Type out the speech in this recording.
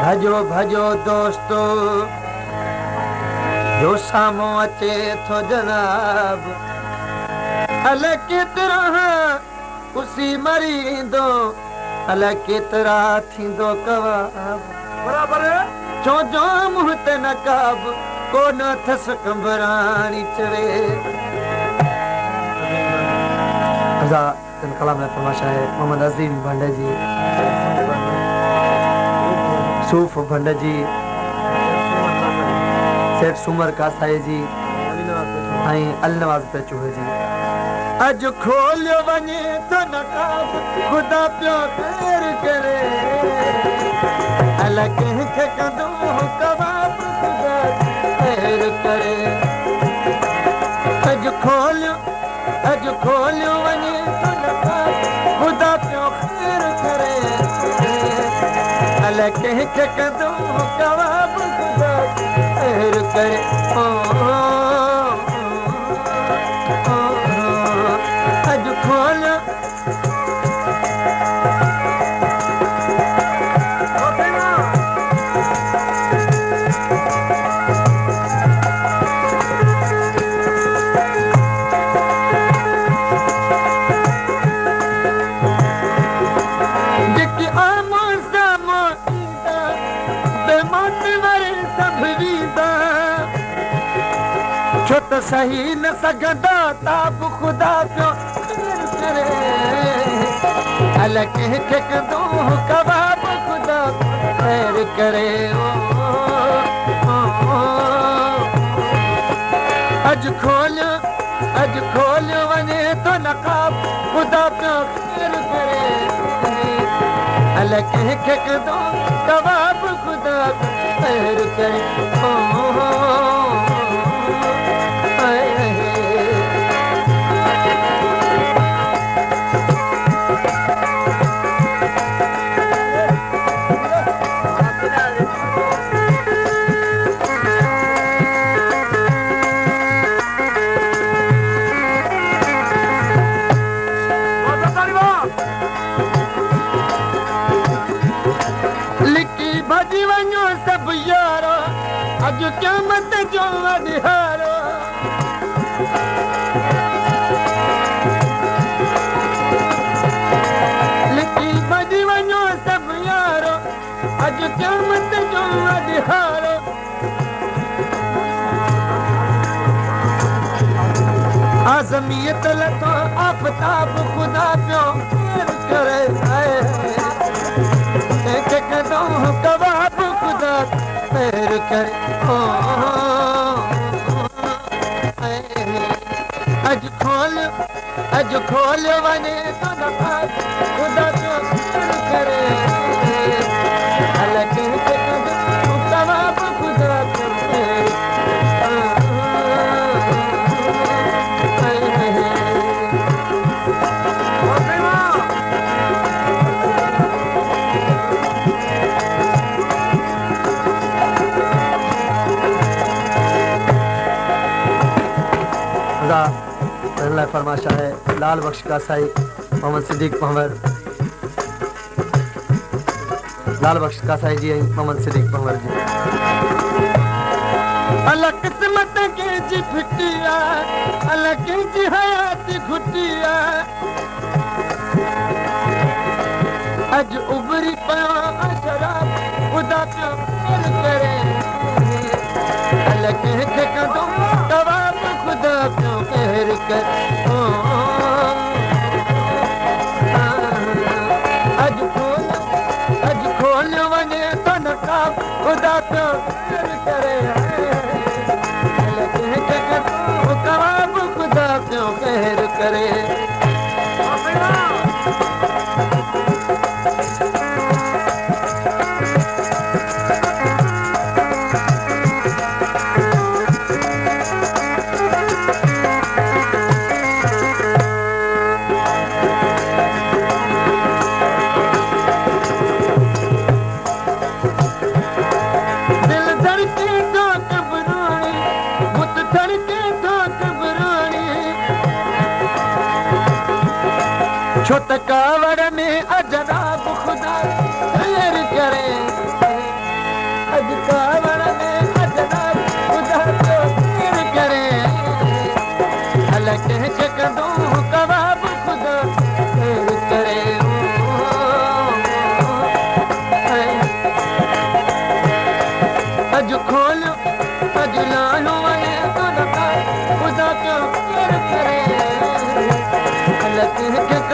भजो भजो दोस्तो जो सामो अचे थो जनाब अल केतिरा उसी मरींदो अल केतिरा थींदो कवाब बराबर जो जो मुंह ते नकाब को न थस कंबरानी चवे हज़ा तन कलाम में फरमाशा है मोहम्मद अजीम भंडे जी सूफ भंडे जी सेठ सुमर कासाई जी आई अलनवाज पे चूहे जी अज खोलियो वने तो नकाब खुदा पियो खैर करे अल कंहिंखे कंदो कबाब खुदा खैर करे अज खोलियो वने तो नकाब खुदा पियो खैर करे अल कंहिंखे कंदो कबाब खुदा खैर करे अज खोलियो सही न सघंदा ताब खुदा पियो खैर करे अल कंहिंखे कंदो कबाब खुदा खैर करे अज खोलियो वने तो नकाब खुदा पियो खैर करे अल कंहिंखे कंदो कबाब खुदा खैर करे अज क़यामत जो अॾहारो लिखी भॼी वञो सभु यारो अज क़यामत जो अॾहारो आज़मीयत लथो आफ़ताब खुदा पियो खैर करे कंहिंखे कंदो कबाब खुदा खैर करे अज खोलियो वने तो नकाब खुदा पियो खैर करे अल कंहिंखे कंदो कबाब खुदा पियो खैर फरमाशा है लाल बख्श कासाई मोहम्मद सिद्दीक पंवर लाल बख्श कासाई जी मोहम्मद सिद्दीक पंवर जी अल किस्मत के जी फिटिया अल के जी हयात घुटिया अज उबरी पियो शराब खुदा पियो खैर करे अल कंहिंखे कंदो कबाब खुदा पियो खैर करे अज खोलियो वने तो नकाब खुदा पियो खैर करे अल कंहिंखे कंदो कबाब खुदा पियो खैर करे छो त कावड़ में अजनाब खुदा खैर करे कंहिंखे